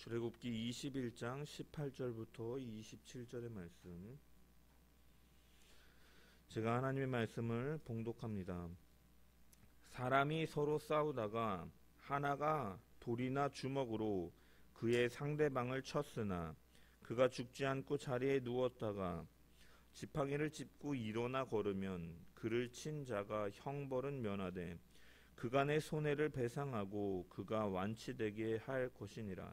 출애굽기 21장 18절부터 27절의 말씀. 제가 하나님의 말씀을 봉독합니다. 사람이 서로 싸우다가 하나가 돌이나 주먹으로 그의 상대방을 쳤으나 그가 죽지 않고 자리에 누웠다가 지팡이를 짚고 일어나 걸으면 그를 친 자가 형벌은 면하되 그간의 손해를 배상하고 그가 완치되게 할 것이니라.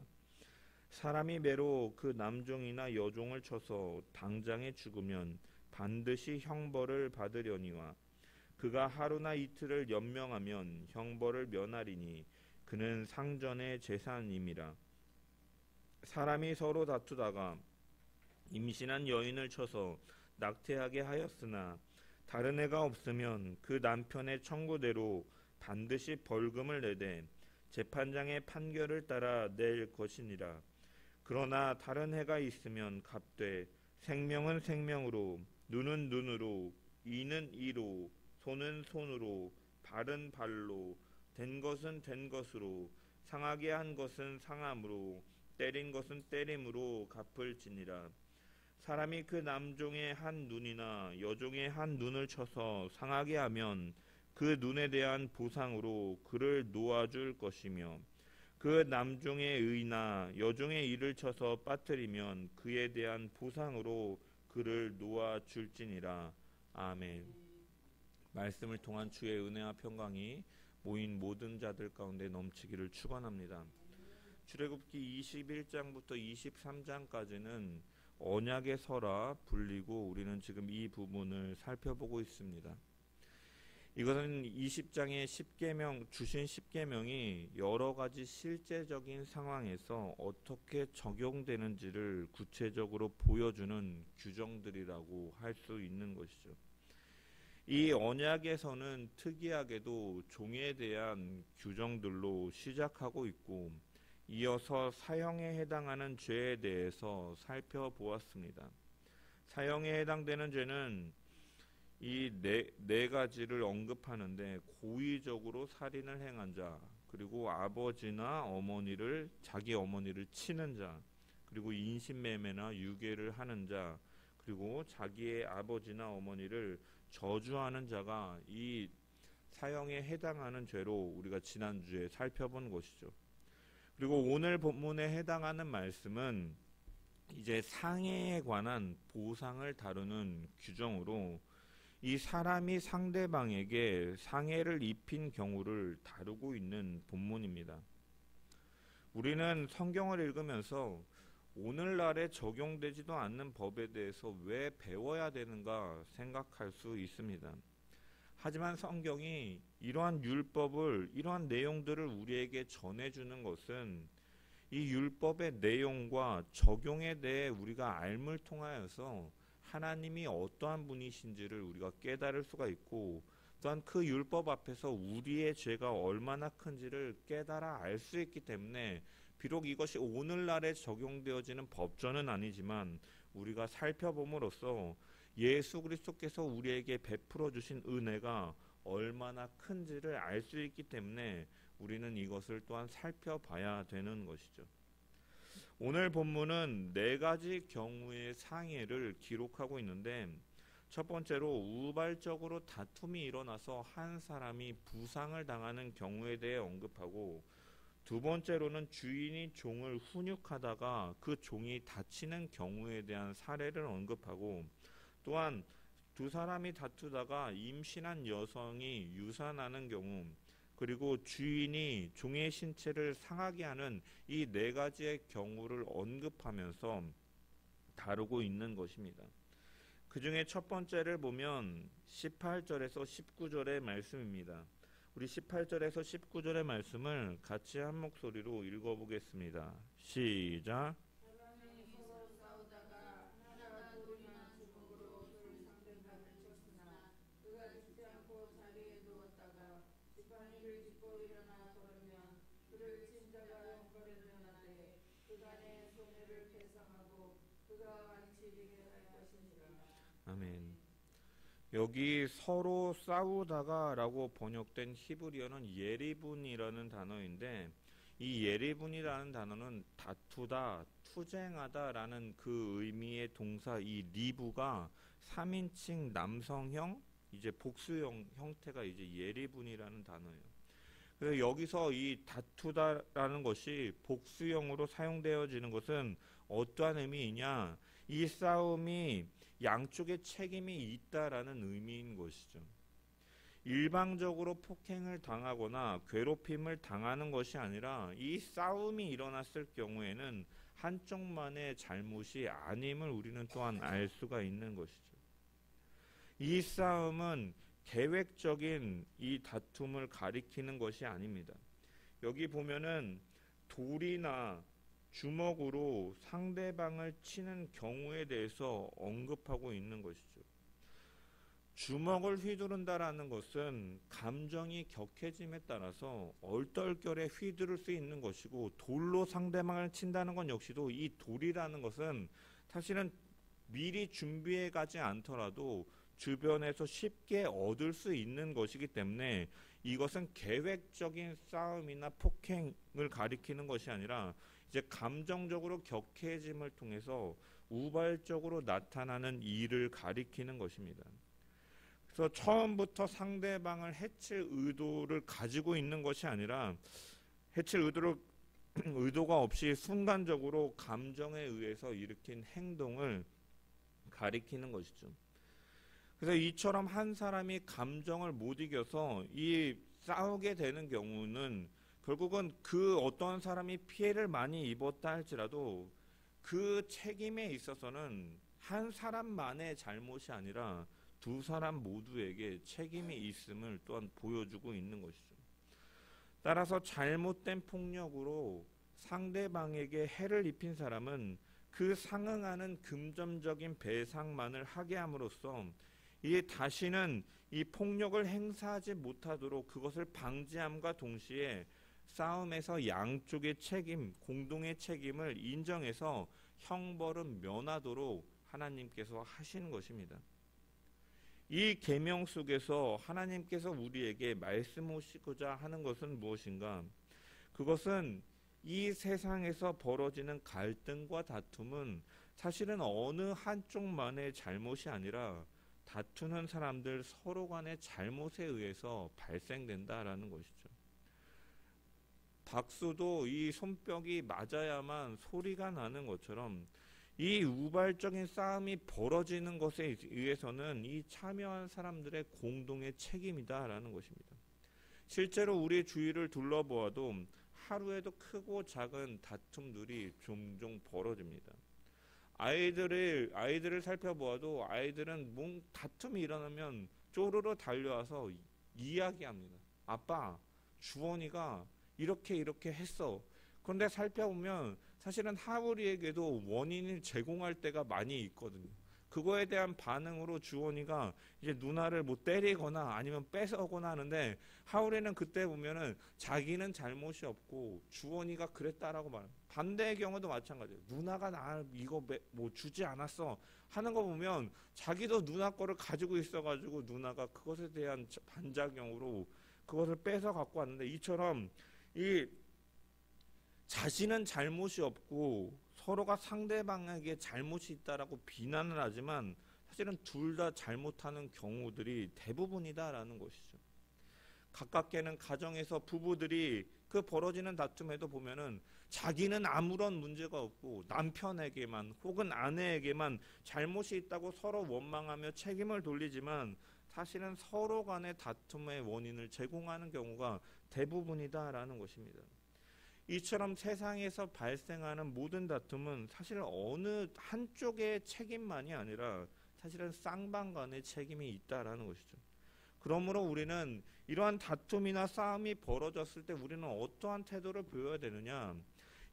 사람이 매로 그 남종이나 여종을 쳐서 당장에 죽으면 반드시 형벌을 받으려니와 그가 하루나 이틀을 연명하면 형벌을 면하리니 그는 상전의 재산임이라. 사람이 서로 다투다가 임신한 여인을 쳐서 낙태하게 하였으나 다른 애가 없으면 그 남편의 청구대로 반드시 벌금을 내되 재판장의 판결을 따라 낼 것이니라. 그러나 다른 해가 있으면 갚되 생명은 생명으로, 눈은 눈으로, 이는 이로, 손은 손으로, 발은 발로, 된 것은 된 것으로, 상하게 한 것은 상함으로, 때린 것은 때림으로 갚을지니라. 사람이 그 남종의 한 눈이나 여종의 한 눈을 쳐서 상하게 하면 그 눈에 대한 보상으로 그를 놓아줄 것이며 그 남종의 의나 여종의 이를 쳐서 빠뜨리면 그에 대한 보상으로 그를 놓아줄지니라. 아멘. 말씀을 통한 주의 은혜와 평강이 모인 모든 자들 가운데 넘치기를 축원합니다. 출애굽기 21장부터 23장까지는 언약의 서라 불리고 우리는 지금 이 부분을 살펴보고 있습니다. 이것은 20장의 10계명 주신 10계명이 여러 가지 실제적인 상황에서 어떻게 적용되는지를 구체적으로 보여주는 규정들이라고 할 수 있는 것이죠. 이 언약에서는 특이하게도 종에 대한 규정들로 시작하고 있고 이어서 사형에 해당하는 죄에 대해서 살펴보았습니다. 사형에 해당되는 죄는 이 네 가지를 언급하는데 고의적으로 살인을 행한 자, 그리고 아버지나 어머니를 자기 어머니를 치는 자, 그리고 인신매매나 유괴를 하는 자, 그리고 자기의 아버지나 어머니를 저주하는 자가 이 사형에 해당하는 죄로 우리가 지난주에 살펴본 것이죠. 그리고 오늘 본문에 해당하는 말씀은 이제 상해에 관한 보상을 다루는 규정으로 이 사람이 상대방에게 상해를 입힌 경우를 다루고 있는 본문입니다. 우리는 성경을 읽으면서 오늘날에 적용되지도 않는 법에 대해서 왜 배워야 되는가 생각할 수 있습니다. 하지만 성경이 이러한 율법을, 이러한 내용들을 우리에게 전해주는 것은 이 율법의 내용과 적용에 대해 우리가 알물 통하여서 하나님이 어떠한 분이신지를 우리가 깨달을 수가 있고 또한 그 율법 앞에서 우리의 죄가 얼마나 큰지를 깨달아 알 수 있기 때문에 비록 이것이 오늘날에 적용되어지는 법전은 아니지만 우리가 살펴봄으로써 예수 그리스도께서 우리에게 베풀어 주신 은혜가 얼마나 큰지를 알 수 있기 때문에 우리는 이것을 또한 살펴봐야 되는 것이죠. 오늘 본문은 네 가지 경우의 상해를 기록하고 있는데 첫 번째로 우발적으로 다툼이 일어나서 한 사람이 부상을 당하는 경우에 대해 언급하고 두 번째로는 주인이 종을 훈육하다가 그 종이 다치는 경우에 대한 사례를 언급하고 또한 두 사람이 다투다가 임신한 여성이 유산하는 경우 그리고 주인이 종의 신체를 상하게 하는 이 네 가지의 경우를 언급하면서 다루고 있는 것입니다. 그 중에 첫 번째를 보면 18절에서 19절의 말씀입니다. 우리 18절에서 19절의 말씀을 같이 한 목소리로 읽어보겠습니다. 시작. 아멘. 여기 서로 싸우다가 라고 번역된 히브리어는 예리분이라는 단어인데 이 예리분이라는 단어는 다투다, 투쟁하다라는 그 의미의 동사 이 리브가 3인칭 남성형 이제 복수형 형태가 이제 예리분이라는 단어예요. 그래서 여기서 이 다투다라는 것이 복수형으로 사용되어지는 것은 어떠한 의미이냐? 이 싸움이 양쪽에 책임이 있다라는 의미인 것이죠. 일방적으로 폭행을 당하거나 괴롭힘을 당하는 것이 아니라 이 싸움이 일어났을 경우에는 한쪽만의 잘못이 아님을 우리는 또한 알 수가 있는 것이죠. 이 싸움은 계획적인 이 다툼을 가리키는 것이 아닙니다. 여기 보면은 돌이나 주먹으로 상대방을 치는 경우에 대해서 언급하고 있는 것이죠. 주먹을 휘두른다라는 것은 감정이 격해짐에 따라서 얼떨결에 휘두를 수 있는 것이고, 돌로 상대방을 친다는 건 역시도 이 돌이라는 것은 사실은 미리 준비해 가지 않더라도 주변에서 쉽게 얻을 수 있는 것이기 때문에 이것은 계획적인 싸움이나 폭행을 가리키는 것이 아니라 이제 감정적으로 격해짐을 통해서 우발적으로 나타나는 일을 가리키는 것입니다. 그래서 처음부터 상대방을 해칠 의도를 가지고 있는 것이 아니라 해칠 의도가 없이 순간적으로 감정에 의해서 일으킨 행동을 가리키는 것이죠. 그래서 이처럼 한 사람이 감정을 못 이겨서 이 싸우게 되는 경우는 결국은 그 어떤 사람이 피해를 많이 입었다 할지라도 그 책임에 있어서는 한 사람만의 잘못이 아니라 두 사람 모두에게 책임이 있음을 또한 보여주고 있는 것이죠. 따라서 잘못된 폭력으로 상대방에게 해를 입힌 사람은 그 상응하는 금전적인 배상만을 하게 함으로써 이 다시는 이 폭력을 행사하지 못하도록 그것을 방지함과 동시에 싸움에서 양쪽의 책임, 공동의 책임을 인정해서 형벌은 면하도록 하나님께서 하시는 것입니다. 이 계명 속에서 하나님께서 우리에게 말씀하시고자 하는 것은 무엇인가? 그것은 이 세상에서 벌어지는 갈등과 다툼은 사실은 어느 한쪽만의 잘못이 아니라 다투는 사람들 서로 간의 잘못에 의해서 발생된다라는 것이죠. 박수도 이 손뼉이 맞아야만 소리가 나는 것처럼 이 우발적인 싸움이 벌어지는 것에 의해서는 이 참여한 사람들의 공동의 책임이다라는 것입니다. 실제로 우리 주위를 둘러보아도 하루에도 크고 작은 다툼들이 종종 벌어집니다. 아이들을 살펴보아도 아이들은 다툼이 일어나면 쪼르르 달려와서 이야기합니다. 아빠, 주원이가 이렇게 했어. 그런데 살펴보면 사실은 하울이에게도 원인을 제공할 때가 많이 있거든요. 그거에 대한 반응으로 주원이가 이제 누나를 뭐 때리거나 아니면 뺏어오거나 하는데, 하울이는 그때 보면은 자기는 잘못이 없고 주원이가 그랬다라고 말합니다. 반대의 경우도 마찬가지예요. 누나가 나 이거 뭐 주지 않았어 하는 거 보면 자기도 누나 거를 가지고 있어가지고 누나가 그것에 대한 반작용으로 그것을 뺏어 갖고 왔는데, 이처럼 이 자신은 잘못이 없고 서로가 상대방에게 잘못이 있다라고 비난을 하지만 사실은 둘 다 잘못하는 경우들이 대부분이다라는 것이죠. 가깝게는 가정에서 부부들이 그 벌어지는 다툼에도 보면은 자기는 아무런 문제가 없고 남편에게만 혹은 아내에게만 잘못이 있다고 서로 원망하며 책임을 돌리지만 사실은 서로 간의 다툼의 원인을 제공하는 경우가 대부분이다라는 것입니다. 이처럼 세상에서 발생하는 모든 다툼은 사실 어느 한쪽의 책임만이 아니라 사실은 쌍방간의 책임이 있다라는 것이죠. 그러므로 우리는 이러한 다툼이나 싸움이 벌어졌을 때 우리는 어떠한 태도를 보여야 되느냐?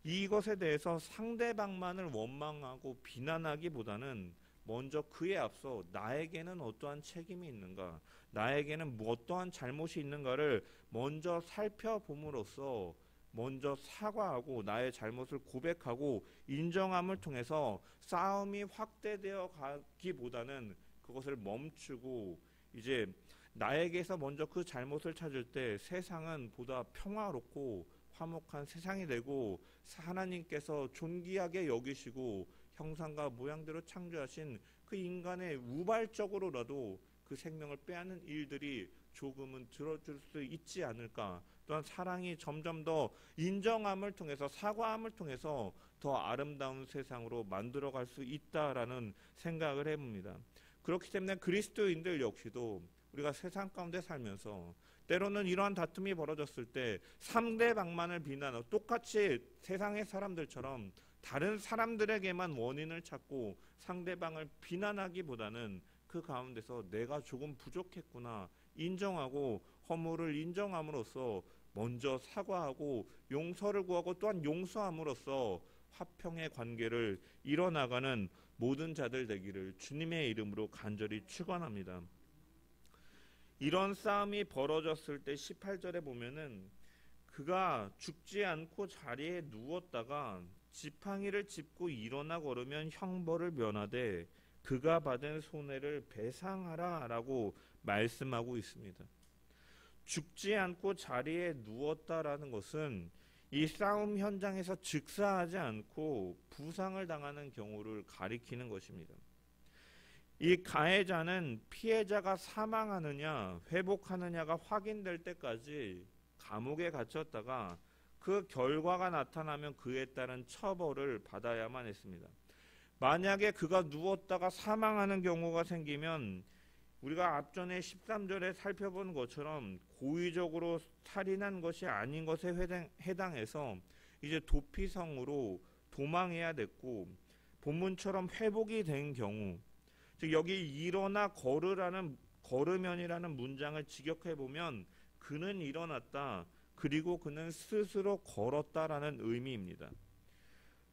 이것에 대해서 상대방만을 원망하고 비난하기보다는 먼저 그에 앞서 나에게는 어떠한 책임이 있는가, 나에게는 어떠한 잘못이 있는가를 먼저 살펴봄으로써 먼저 사과하고 나의 잘못을 고백하고 인정함을 통해서 싸움이 확대되어 가기보다는 그것을 멈추고 이제 나에게서 먼저 그 잘못을 찾을 때 세상은 보다 평화롭고 화목한 세상이 되고 하나님께서 존귀하게 여기시고 형상과 모양대로 창조하신 그 인간의 우발적으로라도 그 생명을 빼앗는 일들이 조금은 들어줄 수 있지 않을까. 또한 사랑이 점점 더 인정함을 통해서 사과함을 통해서 더 아름다운 세상으로 만들어갈 수 있다라는 생각을 해봅니다. 그렇기 때문에 그리스도인들 역시도 우리가 세상 가운데 살면서 때로는 이러한 다툼이 벌어졌을 때 상대방만을 비난하고 똑같이 세상의 사람들처럼 다른 사람들에게만 원인을 찾고 상대방을 비난하기보다는 그 가운데서 내가 조금 부족했구나 인정하고 허물을 인정함으로써 먼저 사과하고 용서를 구하고 또한 용서함으로써 화평의 관계를 이뤄나가는 모든 자들 되기를 주님의 이름으로 간절히 축원합니다. 이런 싸움이 벌어졌을 때 18절에 보면은 그가 죽지 않고 자리에 누웠다가 지팡이를 짚고 일어나 걸으면 형벌을 면하되 그가 받은 손해를 배상하라 라고 말씀하고 있습니다. 죽지 않고 자리에 누웠다라는 것은 이 싸움 현장에서 즉사하지 않고 부상을 당하는 경우를 가리키는 것입니다. 이 가해자는 피해자가 사망하느냐 회복하느냐가 확인될 때까지 감옥에 갇혔다가 그 결과가 나타나면 그에 따른 처벌을 받아야만 했습니다. 만약에 그가 누웠다가 사망하는 경우가 생기면 우리가 앞전에 13절에 살펴본 것처럼 고의적으로 살인한 것이 아닌 것에 해당해서 이제 도피성으로 도망해야 됐고 본문처럼 회복이 된 경우 즉 여기 일어나 걸으면이라는 문장을 직역해 보면 그는 일어났다 그리고 그는 스스로 걸었다라는 의미입니다.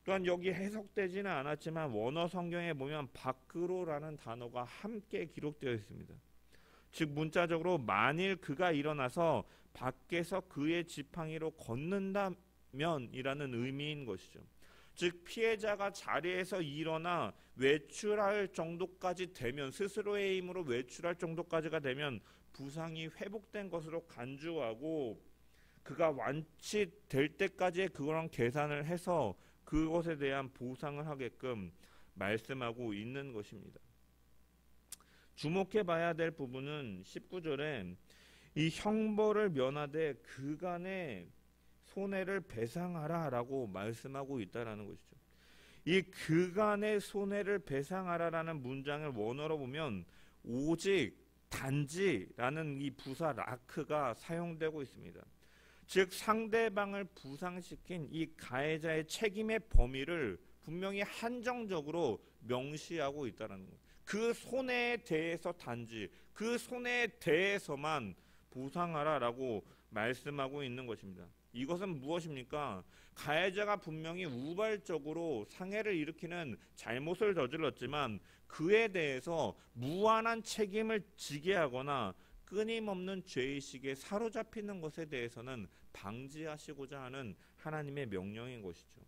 또한 여기 해석되지는 않았지만 원어 성경에 보면 밖으로라는 단어가 함께 기록되어 있습니다. 즉 문자적으로 만일 그가 일어나서 밖에서 그의 지팡이로 걷는다면이라는 의미인 것이죠. 즉 피해자가 자리에서 일어나 외출할 정도까지 되면 스스로의 힘으로 외출할 정도까지가 되면 부상이 회복된 것으로 간주하고 그가 완치될 때까지의 그런 계산을 해서 그것에 대한 보상을 하게끔 말씀하고 있는 것입니다. 주목해 봐야 될 부분은 19절에 이 형벌을 면하되 그간의 손해를 배상하라 라고 말씀하고 있다는 것이죠. 이 그간의 손해를 배상하라라는 문장을 원어로 보면 오직 단지라는 이 부사 라크가 사용되고 있습니다. 즉 상대방을 부상시킨 이 가해자의 책임의 범위를 분명히 한정적으로 명시하고 있다는 것. 그 손해에 대해서 단지 그 손해에 대해서만 보상하라라고 말씀하고 있는 것입니다. 이것은 무엇입니까? 가해자가 분명히 우발적으로 상해를 일으키는 잘못을 저질렀지만 그에 대해서 무한한 책임을 지게 하거나 끊임없는 죄의식에 사로잡히는 것에 대해서는 방지하시고자 하는 하나님의 명령인 것이죠.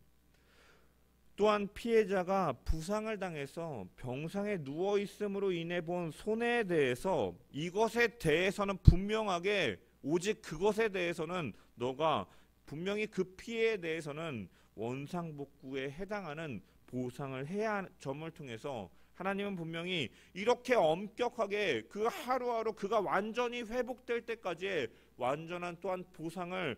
또한 피해자가 부상을 당해서 병상에 누워있음으로 인해 본 손해에 대해서 이것에 대해서는 분명하게 오직 그것에 대해서는 너가 분명히 그 피해에 대해서는 원상복구에 해당하는 보상을 해야 하는 점을 통해서 하나님은 분명히 이렇게 엄격하게 그 하루하루 그가 완전히 회복될 때까지의 완전한 또한 보상을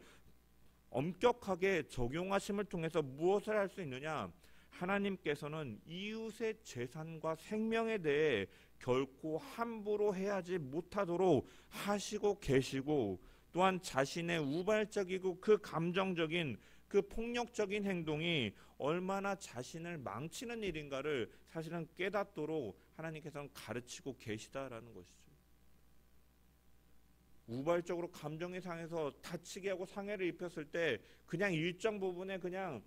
엄격하게 적용하심을 통해서 무엇을 할 수 있느냐? 하나님께서는 이웃의 재산과 생명에 대해 결코 함부로 해하지 못하도록 하시고 계시고 또한 자신의 우발적이고 그 감정적인 그 폭력적인 행동이 얼마나 자신을 망치는 일인가를 사실은 깨닫도록 하나님께서는 가르치고 계시다라는 것이죠. 우발적으로 감정이 상해서 다치게 하고 상해를 입혔을 때 그냥 일정 부분에 그냥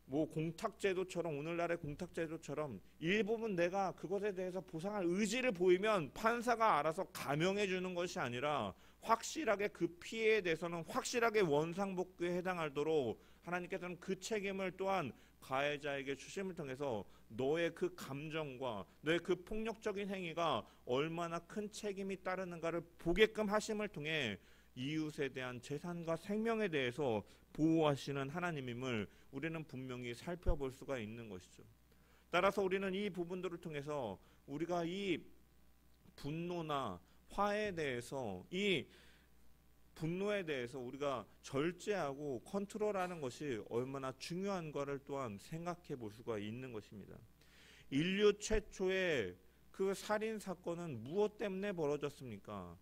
뭐 공탁제도처럼 오늘날의 공탁제도처럼 일부분 내가 그것에 대해서 보상할 의지를 보이면 판사가 알아서 감형해 주는 것이 아니라 확실하게 그 피해에 대해서는 확실하게 원상복구에 해당하도록 하나님께서는 그 책임을 또한 가해자에게 주심을 통해서 너의 그 감정과 너의 그 폭력적인 행위가 얼마나 큰 책임이 따르는가를 보게끔 하심을 통해 이웃에 대한 재산과 생명에 대해서 보호하시는 하나님임을 우리는 분명히 살펴볼 수가 있는 것이죠. 따라서 우리는 이 부분들을 통해서 우리가 이 분노나 화에 대해서, 이 분노에 대해서 우리가 절제하고 컨트롤하는 것이 얼마나 중요한가를 또한 생각해 볼 수가 있는 것입니다. 인류 최초의 그 살인 사건은 무엇 때문에 벌어졌습니까?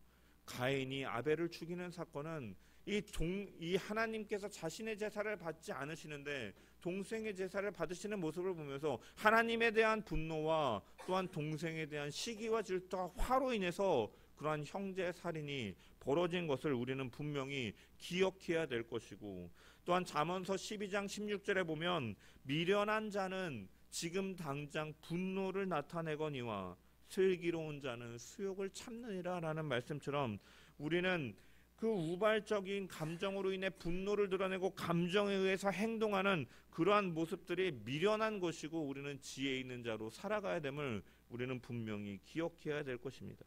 가인이 아벨을 죽이는 사건은 이 하나님께서 자신의 제사를 받지 않으시는데 동생의 제사를 받으시는 모습을 보면서 하나님에 대한 분노와 또한 동생에 대한 시기와 질투와 화로 인해서 그러한 형제 살인이 벌어진 것을 우리는 분명히 기억해야 될 것이고, 또한 잠언서 12장 16절에 보면 미련한 자는 지금 당장 분노를 나타내거니와 슬기로운 자는 수욕을 참느니라 라는 말씀처럼 우리는 그 우발적인 감정으로 인해 분노를 드러내고 감정에 의해서 행동하는 그러한 모습들이 미련한 것이고 우리는 지혜 있는 자로 살아가야 됨을 우리는 분명히 기억해야 될 것입니다.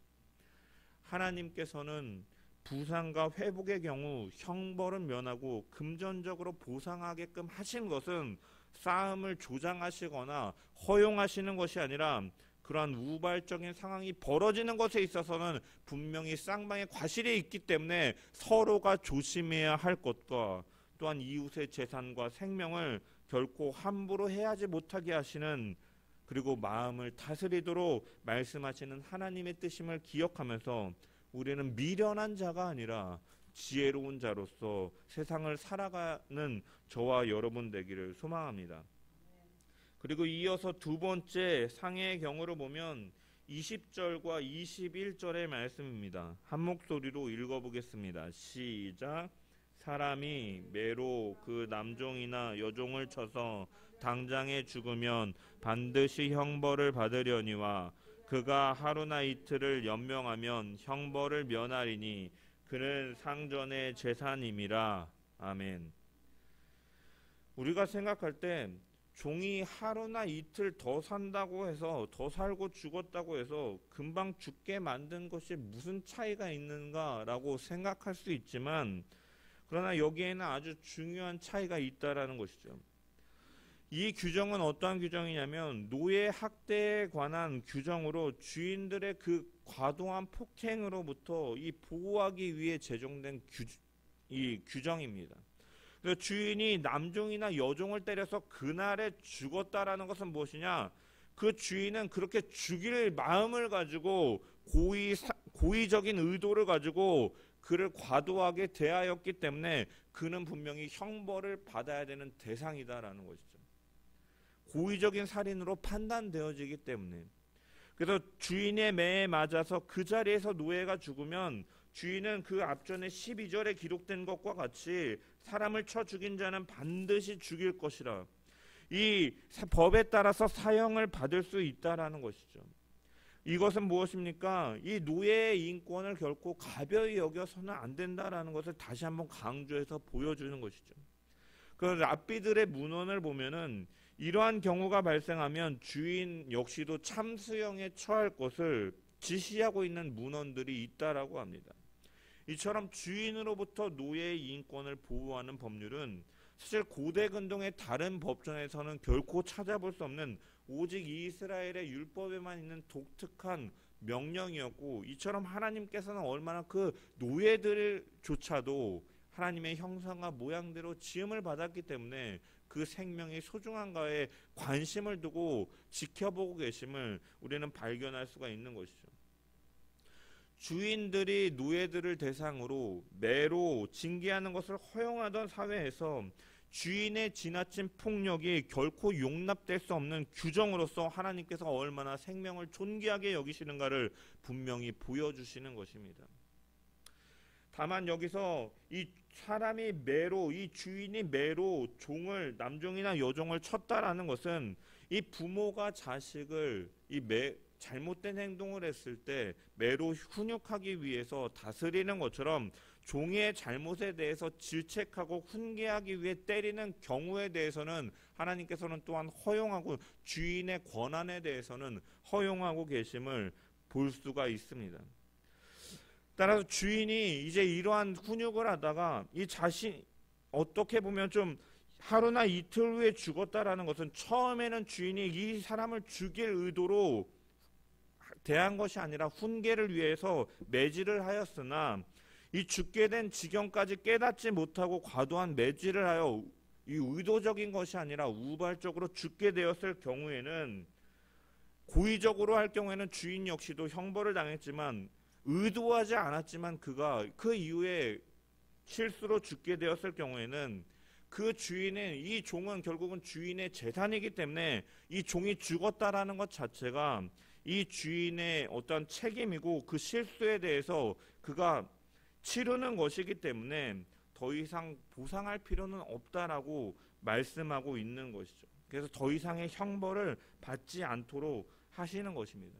하나님께서는 부상과 회복의 경우 형벌은 면하고 금전적으로 보상하게끔 하신 것은 싸움을 조장하시거나 허용하시는 것이 아니라 그러한 우발적인 상황이 벌어지는 것에 있어서는 분명히 쌍방의 과실이 있기 때문에 서로가 조심해야 할 것과 또한 이웃의 재산과 생명을 결코 함부로 해하지 못하게 하시는, 그리고 마음을 다스리도록 말씀하시는 하나님의 뜻임을 기억하면서 우리는 미련한 자가 아니라 지혜로운 자로서 세상을 살아가는 저와 여러분 되기를 소망합니다. 그리고 이어서 두 번째 상해의 경우를 보면 20절과 21절의 말씀입니다. 한 목소리로 읽어보겠습니다. 시작. 사람이 매로 그 남종이나 여종을 쳐서 당장에 죽으면 반드시 형벌을 받으려니와 그가 하루나 이틀을 연명하면 형벌을 면하리니 그는 상전의 재산임이라. 아멘. 우리가 생각할 때 종이 하루나 이틀 더 산다고 해서, 더 살고 죽었다고 해서 금방 죽게 만든 것이 무슨 차이가 있는가라고 생각할 수 있지만, 그러나 여기에는 아주 중요한 차이가 있다라는 것이죠. 이 규정은 어떠한 규정이냐면 노예 학대에 관한 규정으로 주인들의 그 과도한 폭행으로부터 이 보호하기 위해 제정된 이 규정입니다. 주인이 남종이나 여종을 때려서 그날에 죽었다라는 것은 무엇이냐? 그 주인은 그렇게 죽일 마음을 가지고 고의적인 의도를 가지고 그를 과도하게 대하였기 때문에 그는 분명히 형벌을 받아야 되는 대상이다라는 것이죠. 고의적인 살인으로 판단되어지기 때문에. 그래서 주인의 매에 맞아서 그 자리에서 노예가 죽으면 주인은 그 앞전에 12절에 기록된 것과 같이 사람을 쳐 죽인 자는 반드시 죽일 것이라, 이 법에 따라서 사형을 받을 수 있다라는 것이죠. 이것은 무엇입니까? 이 노예의 인권을 결코 가벼이 여겨서는 안 된다라는 것을 다시 한번 강조해서 보여주는 것이죠. 그 랍비들의 문헌을 보면은 이러한 경우가 발생하면 주인 역시도 참수형에 처할 것을 지시하고 있는 문헌들이 있다라고 합니다. 이처럼 주인으로부터 노예의 인권을 보호하는 법률은 사실 고대 근동의 다른 법전에서는 결코 찾아볼 수 없는 오직 이스라엘의 율법에만 있는 독특한 명령이었고, 이처럼 하나님께서는 얼마나 그 노예들조차도 하나님의 형상과 모양대로 지음을 받았기 때문에 그 생명이 소중한가에 관심을 두고 지켜보고 계심을 우리는 발견할 수가 있는 것이죠. 주인들이 노예들을 대상으로 매로 징계하는 것을 허용하던 사회에서 주인의 지나친 폭력이 결코 용납될 수 없는 규정으로서 하나님께서 얼마나 생명을 존귀하게 여기시는가를 분명히 보여주시는 것입니다. 다만 여기서 이 사람이 매로, 이 주인이 매로 종을, 남종이나 여종을 쳤다라는 것은 이 부모가 자식을 잘못된 행동을 했을 때 매로 훈육하기 위해서 다스리는 것처럼 종의 잘못에 대해서 질책하고 훈계하기 위해 때리는 경우에 대해서는 하나님께서는 또한 허용하고, 주인의 권한에 대해서는 허용하고 계심을 볼 수가 있습니다. 따라서 주인이 이제 이러한 훈육을 하다가 이 자신 어떻게 보면 좀 하루나 이틀 후에 죽었다라는 것은 처음에는 주인이 이 사람을 죽일 의도로 대한 것이 아니라 훈계를 위해서 매질을 하였으나 이 죽게 된 지경까지 깨닫지 못하고 과도한 매질을 하여 이 의도적인 것이 아니라 우발적으로 죽게 되었을 경우에는, 고의적으로 할 경우에는 주인 역시도 형벌을 당했지만 의도하지 않았지만 그가 그 이후에 실수로 죽게 되었을 경우에는 그 주인은, 이 종은 결국은 주인의 재산이기 때문에 이 종이 죽었다라는 것 자체가 이 주인의 어떤 책임이고 그 실수에 대해서 그가 치르는 것이기 때문에 더 이상 보상할 필요는 없다라고 말씀하고 있는 것이죠. 그래서 더 이상의 형벌을 받지 않도록 하시는 것입니다.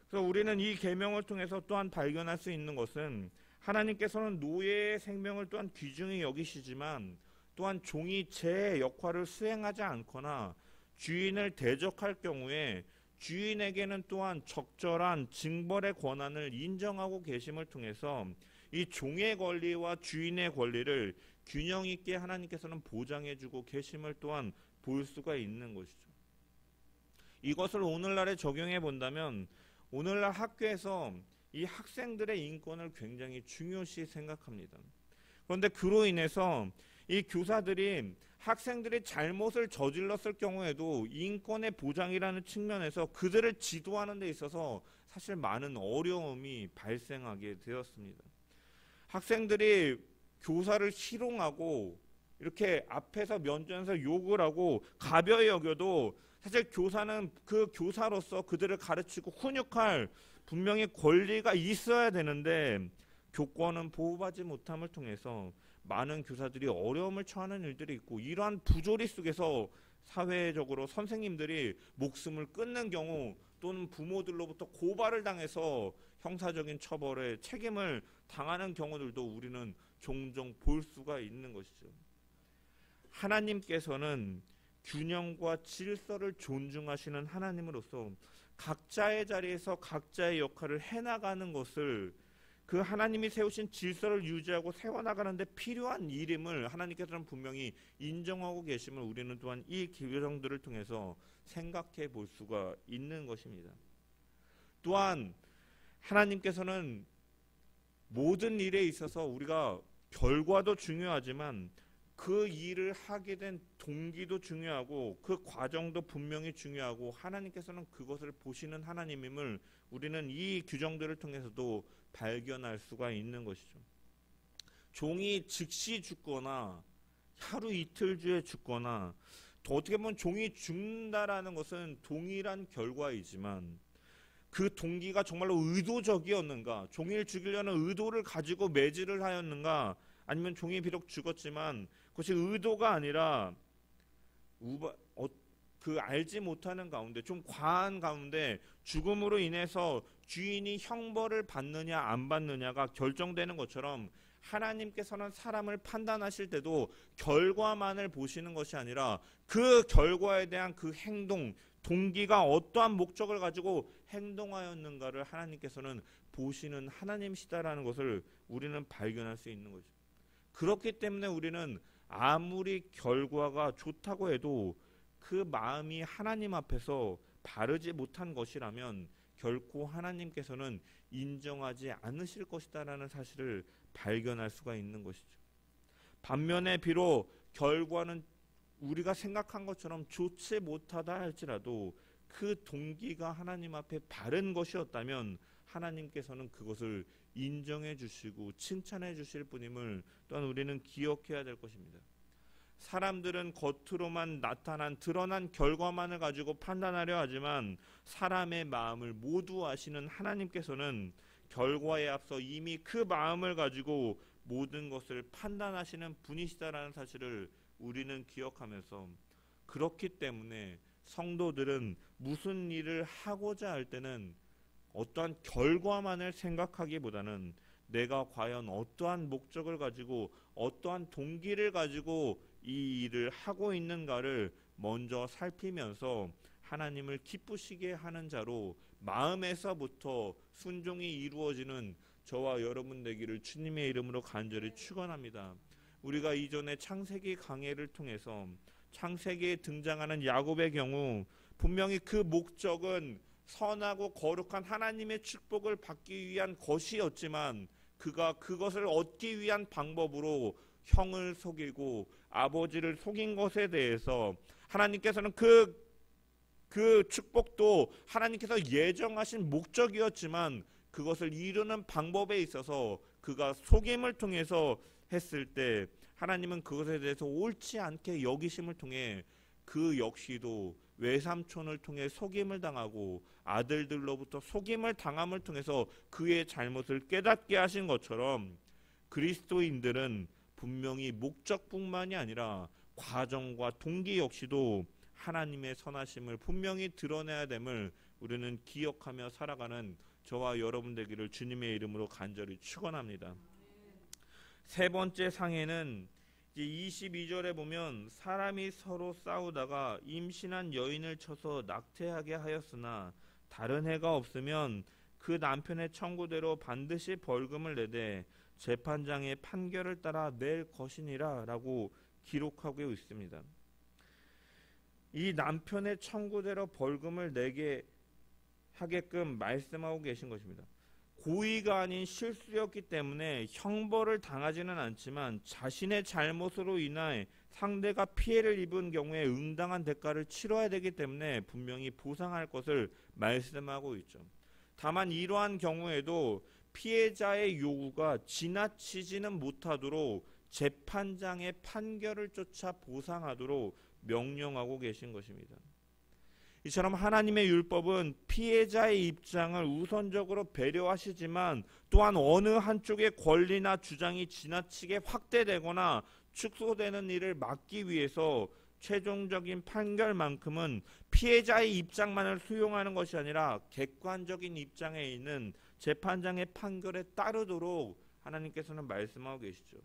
그래서 우리는 이 계명을 통해서 또한 발견할 수 있는 것은, 하나님께서는 노예의 생명을 또한 귀중히 여기시지만 또한 종이 제 역할을 수행하지 않거나 주인을 대적할 경우에 주인에게는 또한 적절한 징벌의 권한을 인정하고 계심을 통해서 이 종의 권리와 주인의 권리를 균형 있게 하나님께서는 보장해주고 계심을 또한 볼 수가 있는 것이죠. 이것을 오늘날에 적용해 본다면 오늘날 학교에서 이 학생들의 인권을 굉장히 중요시 생각합니다. 그런데 그로 인해서 이 교사들이 학생들이 잘못을 저질렀을 경우에도 인권의 보장이라는 측면에서 그들을 지도하는 데 있어서 사실 많은 어려움이 발생하게 되었습니다. 학생들이 교사를 희롱하고 이렇게 앞에서 면전에서 욕을 하고 가벼이 여겨도 사실 교사는 그 교사로서 그들을 가르치고 훈육할 분명히 권리가 있어야 되는데 교권은 보호받지 못함을 통해서 많은 교사들이 어려움을 처하는 일들이 있고, 이러한 부조리 속에서 사회적으로 선생님들이 목숨을 끊는 경우 또는 부모들로부터 고발을 당해서 형사적인 처벌에 책임을 당하는 경우들도 우리는 종종 볼 수가 있는 것이죠. 하나님께서는 균형과 질서를 존중하시는 하나님으로서 각자의 자리에서 각자의 역할을 해나가는 것을, 그 하나님이 세우신 질서를 유지하고 세워나가는 데 필요한 일임을 하나님께서는 분명히 인정하고 계심을 우리는 또한 이 규정들을 통해서 생각해 볼 수가 있는 것입니다. 또한 하나님께서는 모든 일에 있어서 우리가 결과도 중요하지만 그 일을 하게 된 동기도 중요하고 그 과정도 분명히 중요하고 하나님께서는 그것을 보시는 하나님임을 우리는 이 규정들을 통해서도 발견할 수가 있는 것이죠. 종이 즉시 죽거나 하루 이틀 주에 죽거나, 또 어떻게 보면 종이 죽는다라는 것은 동일한 결과이지만 그 동기가 정말로 의도적이었는가, 종이를 죽이려는 의도를 가지고 매질을 하였는가, 아니면 종이 비록 죽었지만 그것이 의도가 아니라 그 알지 못하는 가운데, 좀 과한 가운데 죽음으로 인해서 주인이 형벌을 받느냐 안 받느냐가 결정되는 것처럼, 하나님께서는 사람을 판단하실 때도 결과만을 보시는 것이 아니라 그 결과에 대한 그 행동, 동기가 어떠한 목적을 가지고 행동하였는가를 하나님께서는 보시는 하나님이시다라는 것을 우리는 발견할 수 있는 거죠. 그렇기 때문에 우리는 아무리 결과가 좋다고 해도 그 마음이 하나님 앞에서 바르지 못한 것이라면 결코 하나님께서는 인정하지 않으실 것이다라는 사실을 발견할 수가 있는 것이죠. 반면에 비록 결과는 우리가 생각한 것처럼 좋지 못하다 할지라도 그 동기가 하나님 앞에 바른 것이었다면 하나님께서는 그것을 인정해 주시고 칭찬해 주실 분임을 또한 우리는 기억해야 될 것입니다. 사람들은 겉으로만 나타난 드러난 결과만을 가지고 판단하려 하지만 사람의 마음을 모두 아시는 하나님께서는 결과에 앞서 이미 그 마음을 가지고 모든 것을 판단하시는 분이시다라는 사실을 우리는 기억하면서, 그렇기 때문에 성도들은 무슨 일을 하고자 할 때는 어떠한 결과만을 생각하기보다는 내가 과연 어떠한 목적을 가지고 어떠한 동기를 가지고 이 일을 하고 있는가를 먼저 살피면서 하나님을 기쁘시게 하는 자로 마음에서부터 순종이 이루어지는 저와 여러분 되기를 주님의 이름으로 간절히 축원합니다. 우리가 이전에 창세기 강해를 통해서 창세기에 등장하는 야곱의 경우 분명히 그 목적은 선하고 거룩한 하나님의 축복을 받기 위한 것이었지만 그가 그것을 얻기 위한 방법으로 형을 속이고 아버지를 속인 것에 대해서 하나님께서는 그 축복도 하나님께서 예정하신 목적이었지만 그것을 이루는 방법에 있어서 그가 속임을 통해서 했을 때 하나님은 그것에 대해서 옳지 않게 여기심을 통해 그 역시도 외삼촌을 통해 속임을 당하고 아들들로부터 속임을 당함을 통해서 그의 잘못을 깨닫게 하신 것처럼 그리스도인들은 분명히 목적뿐만이 아니라 과정과 동기 역시도 하나님의 선하심을 분명히 드러내야 됨을 우리는 기억하며 살아가는 저와 여러분 되기를 주님의 이름으로 간절히 축원합니다. 세 번째 상해는 22절에 보면 사람이 서로 싸우다가 임신한 여인을 쳐서 낙태하게 하였으나 다른 해가 없으면 그 남편의 청구대로 반드시 벌금을 내되 재판장의 판결을 따라 낼 것이니라 라고 기록하고 있습니다. 이 남편의 청구대로 벌금을 내게 하게끔 말씀하고 계신 것입니다. 고의가 아닌 실수였기 때문에 형벌을 당하지는 않지만 자신의 잘못으로 인해 상대가 피해를 입은 경우에 응당한 대가를 치러야 되기 때문에 분명히 보상할 것을 말씀하고 있죠. 다만 이러한 경우에도 피해자의 요구가 지나치지는 못하도록 재판장의 판결을 쫓아 보상하도록 명령하고 계신 것입니다. 이처럼 하나님의 율법은 피해자의 입장을 우선적으로 배려하시지만 또한 어느 한쪽의 권리나 주장이 지나치게 확대되거나 축소되는 일을 막기 위해서 최종적인 판결만큼은 피해자의 입장만을 수용하는 것이 아니라 객관적인 입장에 있는 재판장의 판결에 따르도록 하나님께서는 말씀하고 계시죠.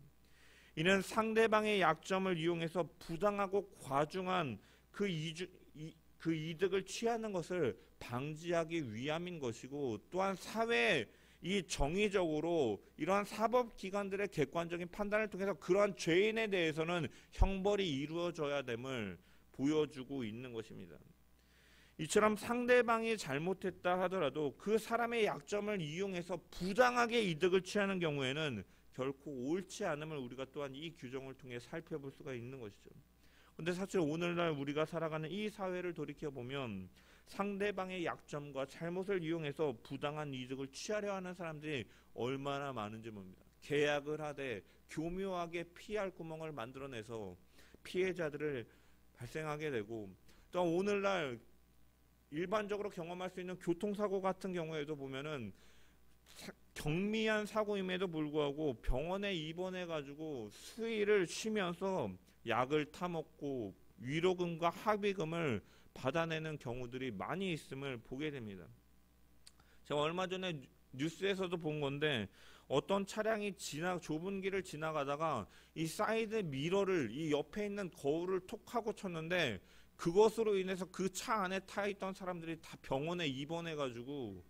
이는 상대방의 약점을 이용해서 부당하고 과중한 그 이득을 취하는 것을 방지하기 위함인 것이고 또한 사회에 이 정의적으로 이러한 사법기관들의 객관적인 판단을 통해서 그러한 죄인에 대해서는 형벌이 이루어져야 됨을 보여주고 있는 것입니다. 이처럼 상대방이 잘못했다 하더라도 그 사람의 약점을 이용해서 부당하게 이득을 취하는 경우에는 결코 옳지 않음을 우리가 또한 이 규정을 통해 살펴볼 수가 있는 것이죠. 그런데 사실 오늘날 우리가 살아가는 이 사회를 돌이켜보면 상대방의 약점과 잘못을 이용해서 부당한 이득을 취하려 하는 사람들이 얼마나 많은지 봅니다. 계약을 하되 교묘하게 피할 구멍을 만들어내서 피해자들을 발생하게 되고 또 오늘날 일반적으로 경험할 수 있는 교통사고 같은 경우에도 보면은 경미한 사고임에도 불구하고 병원에 입원해가지고 수의를 쉬면서 약을 타먹고 위로금과 합의금을 받아내는 경우들이 많이 있음을 보게 됩니다. 제가 얼마 전에 뉴스에서도 본 건데 어떤 차량이 좁은 길을 지나가다가 이 사이드 미러를 이 옆에 있는 거울을 톡 하고 쳤는데 그것으로 인해서 그 차 안에 타 있던 사람들이 다 병원에 입원해가지고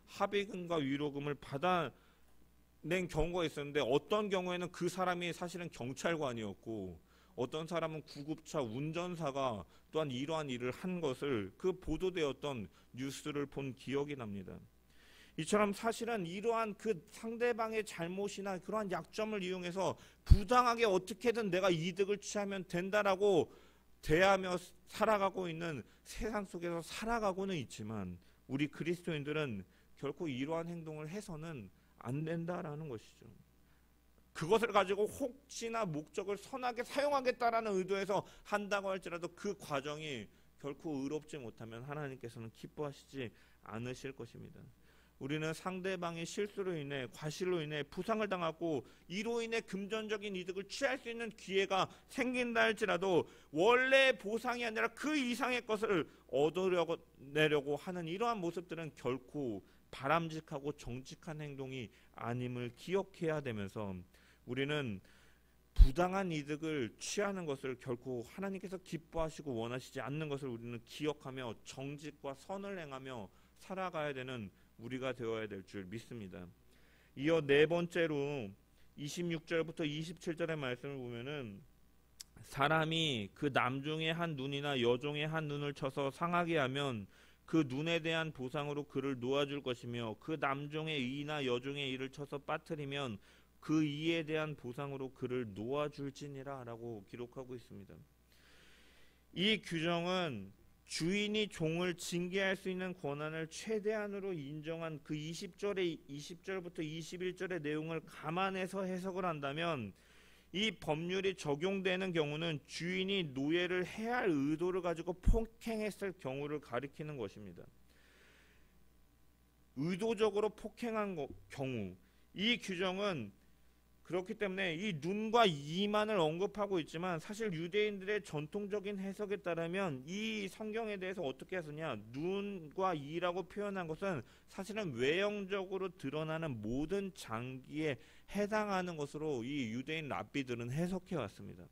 합의금과 위로금을 받아낸 경우가 있었는데 어떤 경우에는 그 사람이 사실은 경찰관이었고 어떤 사람은 구급차 운전사가 또한 이러한 일을 한 것을 그 보도되었던 뉴스를 본 기억이 납니다. 이처럼 사실은 이러한 그 상대방의 잘못이나 그러한 약점을 이용해서 부당하게 어떻게든 내가 이득을 취하면 된다라고 대하며 살아가고 있는 세상 속에서 살아가고는 있지만 우리 그리스도인들은 결코 이러한 행동을 해서는 안 된다라는 것이죠. 그것을 가지고 혹시나 목적을 선하게 사용하겠다라는 의도에서 한다고 할지라도 그 과정이 결코 의롭지 못하면 하나님께서는 기뻐하시지 않으실 것입니다. 우리는 상대방의 실수로 인해 과실로 인해 부상을 당하고 이로 인해 금전적인 이득을 취할 수 있는 기회가 생긴다 할지라도 원래 보상이 아니라 그 이상의 것을 얻어내려고 하는 이러한 모습들은 결코 바람직하고 정직한 행동이 아님을 기억해야 되면서 우리는 부당한 이득을 취하는 것을 결코 하나님께서 기뻐하시고 원하시지 않는 것을 우리는 기억하며 정직과 선을 행하며 살아가야 되는 우리가 되어야 될 줄 믿습니다. 이어 네 번째로 26절부터 27절의 말씀을 보면은 사람이 그 남종의 한 눈이나 여종의 한 눈을 쳐서 상하게 하면 그 눈에 대한 보상으로 그를 놓아줄 것이며 그 남종의 이나 여종의 이를 쳐서 빠뜨리면 그 이에 대한 보상으로 그를 놓아줄지니라 라고 기록하고 있습니다. 이 규정은 주인이 종을 징계할 수 있는 권한을 최대한으로 인정한 그 20절부터 21절의 내용을 감안해서 해석을 한다면 이 법률이 적용되는 경우는 주인이 노예를 해할 의도를 가지고 폭행했을 경우를 가리키는 것입니다. 의도적으로 폭행한 경우, 이 규정은 그렇기 때문에 이 눈과 이만을 언급하고 있지만 사실 유대인들의 전통적인 해석에 따르면 이 성경에 대해서 어떻게 하느냐, 눈과 이라고 표현한 것은 사실은 외형적으로 드러나는 모든 장기에 해당하는 것으로 이 유대인 랍비들은 해석해 왔습니다.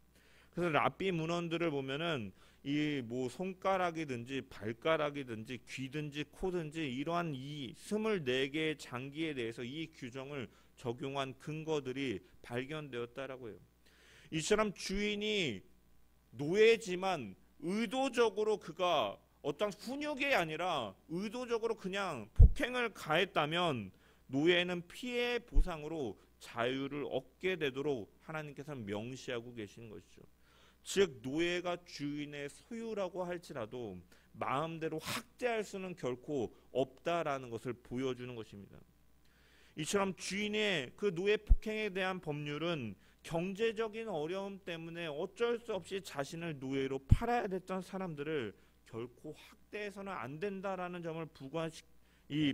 그래서 랍비 문헌들을 보면은 이 뭐 손가락이든지 발가락이든지 귀든지 코든지 이러한 이 24개의 장기에 대해서 이 규정을 적용한 근거들이 발견되었다라고 해요. 이처럼 주인이 노예지만 의도적으로 그가 어떤 훈육이 아니라 의도적으로 그냥 폭행을 가했다면 노예는 피해 보상으로 자유를 얻게 되도록 하나님께서는 명시하고 계시는 것이죠. 즉 노예가 주인의 소유라고 할지라도 마음대로 학대할 수는 결코 없다라는 것을 보여주는 것입니다. 이처럼 주인의 그 노예 폭행에 대한 법률은 경제적인 어려움 때문에 어쩔 수 없이 자신을 노예로 팔아야 됐던 사람들을 결코 학대해서는 안 된다라는 점을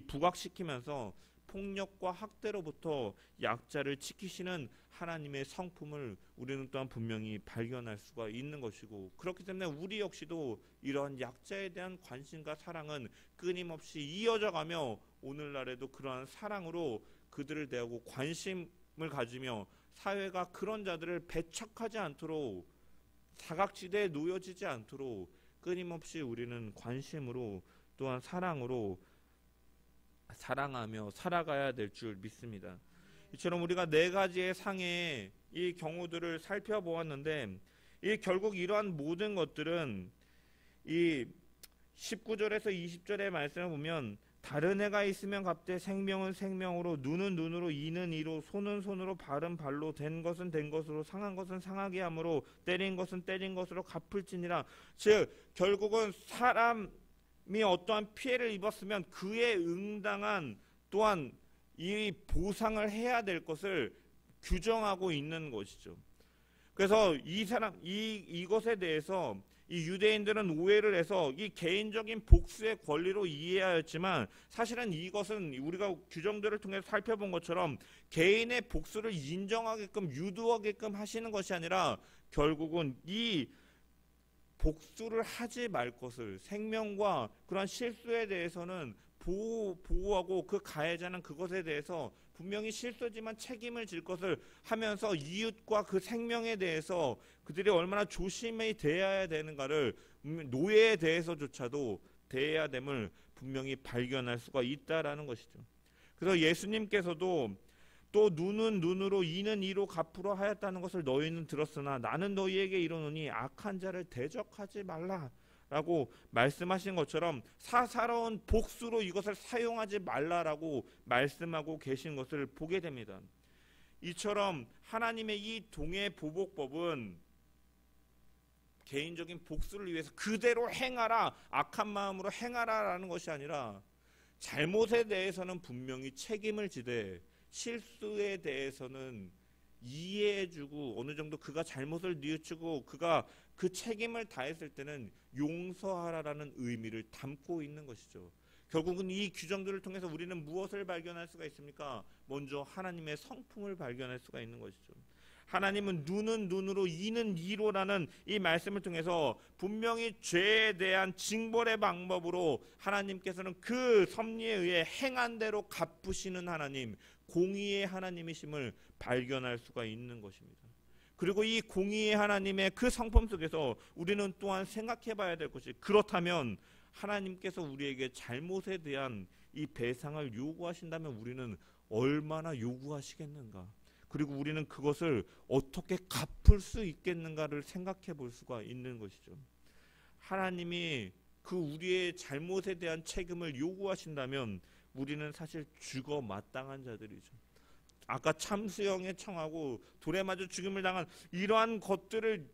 부각시키면서 폭력과 학대로부터 약자를 지키시는 하나님의 성품을 우리는 또한 분명히 발견할 수가 있는 것이고, 그렇기 때문에 우리 역시도 이러한 약자에 대한 관심과 사랑은 끊임없이 이어져가며 오늘날에도 그러한 사랑으로 그들을 대하고 관심을 가지며 사회가 그런 자들을 배척하지 않도록, 사각지대에 놓여지지 않도록 끊임없이 우리는 관심으로 또한 사랑으로 사랑하며 살아가야 될 줄 믿습니다. 이처럼 우리가 네 가지의 상의 이 경우들을 살펴보았는데, 이 결국 이러한 모든 것들은 이 19절에서 20절의 말씀을 보면 다른 애가 있으면 갚되 생명은 생명으로, 눈은 눈으로, 이는 이로, 손은 손으로, 발은 발로, 된 것은 된 것으로, 상한 것은 상하게 함으로, 때린 것은 때린 것으로 갚을지니라. 즉 결국은 사람이 어떠한 피해를 입었으면 그에 응당한 또한 이 보상을 해야 될 것을 규정하고 있는 것이죠. 그래서 이것에 대해서 이 유대인들은 오해를 해서 이 개인적인 복수의 권리로 이해하였지만, 사실은 이것은 우리가 규정들을 통해서 살펴본 것처럼 개인의 복수를 인정하게끔 유도하게끔 하시는 것이 아니라 결국은 이 복수를 하지 말 것을, 생명과 그런 실수에 대해서는 보호하고 그 가해자는 그것에 대해서 분명히 실수지만 책임을 질 것을 하면서 이웃과 그 생명에 대해서 그들이 얼마나 조심히 대해야 되는가를, 노예에 대해서조차도 대해야 됨을 분명히 발견할 수가 있다라는 것이죠. 그래서 예수님께서도 또 눈은 눈으로, 이는 이로 갚으러 하였다는 것을 너희는 들었으나 나는 너희에게 이르노니 악한 자를 대적하지 말라 라고 말씀하신 것처럼 사사로운 복수로 이것을 사용하지 말라라고 말씀하고 계신 것을 보게 됩니다. 이처럼 하나님의 이 동해 보복법은 개인적인 복수를 위해서 그대로 행하라, 악한 마음으로 행하라라는 것이 아니라 잘못에 대해서는 분명히 책임을 지되 실수에 대해서는 이해해주고 어느 정도 그가 잘못을 뉘우치고 그가 그 책임을 다했을 때는 용서하라라는 의미를 담고 있는 것이죠. 결국은 이 규정들을 통해서 우리는 무엇을 발견할 수가 있습니까? 먼저 하나님의 성품을 발견할 수가 있는 것이죠. 하나님은 눈은 눈으로, 이는 이로라는 이 말씀을 통해서 분명히 죄에 대한 징벌의 방법으로 하나님께서는 그 섭리에 의해 행한 대로 갚으시는 하나님, 공의의 하나님이심을 발견할 수가 있는 것입니다. 그리고 이 공의의 하나님의 그 성품 속에서 우리는 또한 생각해 봐야 될 것이, 그렇다면 하나님께서 우리에게 잘못에 대한 이 배상을 요구하신다면 우리는 얼마나 요구하시겠는가. 그리고 우리는 그것을 어떻게 갚을 수 있겠는가를 생각해 볼 수가 있는 것이죠. 하나님이 그 우리의 잘못에 대한 책임을 요구하신다면 우리는 사실 죽어 마땅한 자들이죠. 아까 참수형에 청하고 돌에 맞아 죽임을 당한 이러한 것들을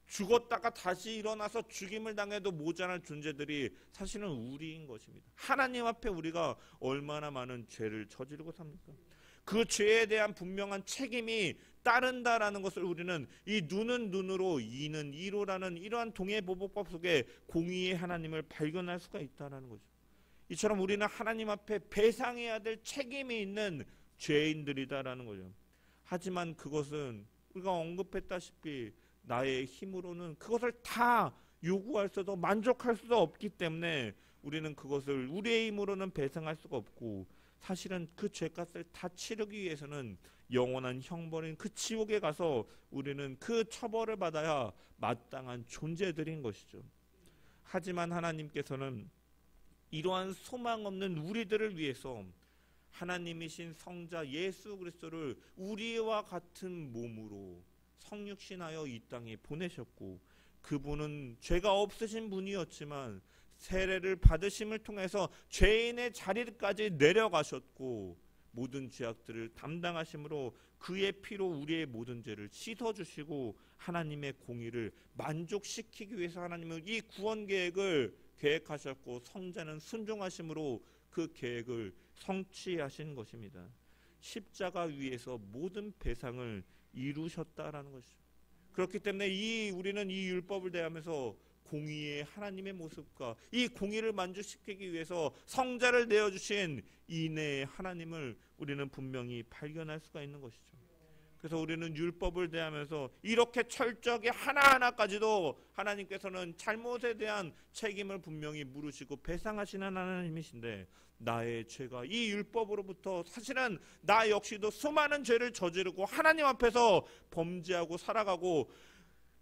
죽었다가 다시 일어나서 죽임을 당해도 모자란 존재들이 사실은 우리인 것입니다. 하나님 앞에 우리가 얼마나 많은 죄를 저지르고 삽니까? 그 죄에 대한 분명한 책임이 따른다라는 것을 우리는 이 눈은 눈으로 이는 이로라는 이러한 동해보복법 속에 공의의 하나님을 발견할 수가 있다는 거죠. 이처럼 우리는 하나님 앞에 배상해야 될 책임이 있는 죄인들이다라는 거죠. 하지만 그것은 우리가 언급했다시피 나의 힘으로는 그것을 다 요구할 수도 만족할 수도 없기 때문에 우리는 그것을 우리의 힘으로는 배상할 수가 없고, 사실은 그 죄값을 다 치르기 위해서는 영원한 형벌인 그 지옥에 가서 우리는 그 처벌을 받아야 마땅한 존재들인 것이죠. 하지만 하나님께서는 이러한 소망 없는 우리들을 위해서 하나님이신 성자 예수 그리스도를 우리와 같은 몸으로 성육신하여 이 땅에 보내셨고, 그분은 죄가 없으신 분이었지만 세례를 받으심을 통해서 죄인의 자리까지 내려가셨고 모든 죄악들을 담당하심으로 그의 피로 우리의 모든 죄를 씻어주시고 하나님의 공의를 만족시키기 위해서 하나님은 이 구원 계획을 계획하셨고, 성자는 순종하심으로 그 계획을 성취하신 것입니다. 십자가 위에서 모든 배상을 이루셨다라는 것이죠. 그렇기 때문에 우리는 이 율법을 대하면서 공의의 하나님의 모습과 이 공의를 만족시키기 위해서 성자를 내어주신 인애의 하나님을 우리는 분명히 발견할 수가 있는 것이죠. 그래서 우리는 율법을 대하면서 이렇게 철저하게 하나하나까지도 하나님께서는 잘못에 대한 책임을 분명히 물으시고 배상하시는 하나님이신데, 나의 죄가 이 율법으로부터 사실은 나 역시도 수많은 죄를 저지르고 하나님 앞에서 범죄하고 살아가고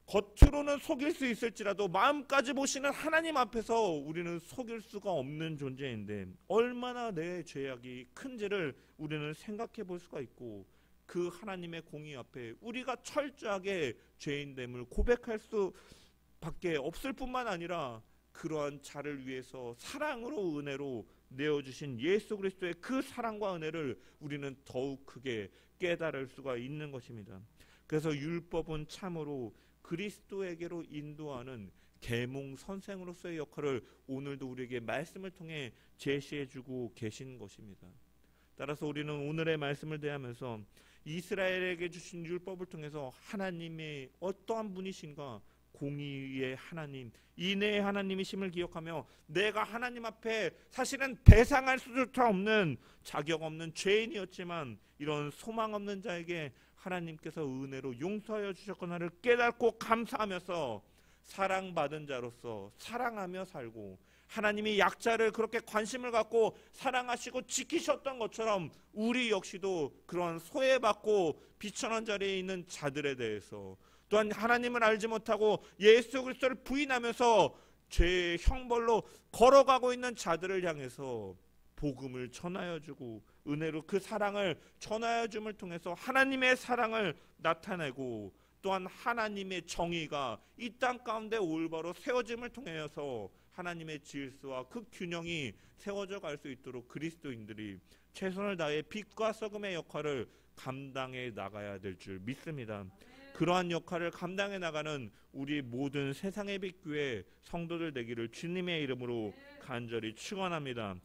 겉으로는 속일 수 있을지라도 마음까지 보시는 하나님 앞에서 우리는 속일 수가 없는 존재인데, 얼마나 내 죄악이 큰지를 우리는 생각해 볼 수가 있고, 그 하나님의 공의 앞에 우리가 철저하게 죄인됨을 고백할 수밖에 없을 뿐만 아니라 그러한 자를 위해서 사랑으로 은혜로 내어주신 예수 그리스도의 그 사랑과 은혜를 우리는 더욱 크게 깨달을 수가 있는 것입니다. 그래서 율법은 참으로 그리스도에게로 인도하는 계몽 선생으로서의 역할을 오늘도 우리에게 말씀을 통해 제시해주고 계신 것입니다. 따라서 우리는 오늘의 말씀을 대하면서 이스라엘에게 주신 율법을 통해서 하나님의 어떠한 분이신가, 공의의 하나님, 인애의 하나님이심을 기억하며 내가 하나님 앞에 사실은 배상할 수조차 없는 자격 없는 죄인이었지만 이런 소망 없는 자에게 하나님께서 은혜로 용서하여 주셨거나를 깨닫고 감사하면서 사랑받은 자로서 사랑하며 살고, 하나님이 약자를 그렇게 관심을 갖고 사랑하시고 지키셨던 것처럼 우리 역시도 그런 소외받고 비천한 자리에 있는 자들에 대해서, 또한 하나님을 알지 못하고 예수 그리스도를 부인하면서 죄의 형벌로 걸어가고 있는 자들을 향해서 복음을 전하여 주고 은혜로 그 사랑을 전하여 줌을 통해서 하나님의 사랑을 나타내고, 또한 하나님의 정의가 이 땅 가운데 올바로 세워짐을 통해서 하나님의 질서와 그 균형이 세워져 갈 수 있도록 그리스도인들이 최선을 다해 빛과 썩음의 역할을 감당해 나가야 될 줄 믿습니다. 그러한 역할을 감당해 나가는 우리 모든 세상의 빛교회 성도들 되기를 주님의 이름으로 간절히 축원합니다.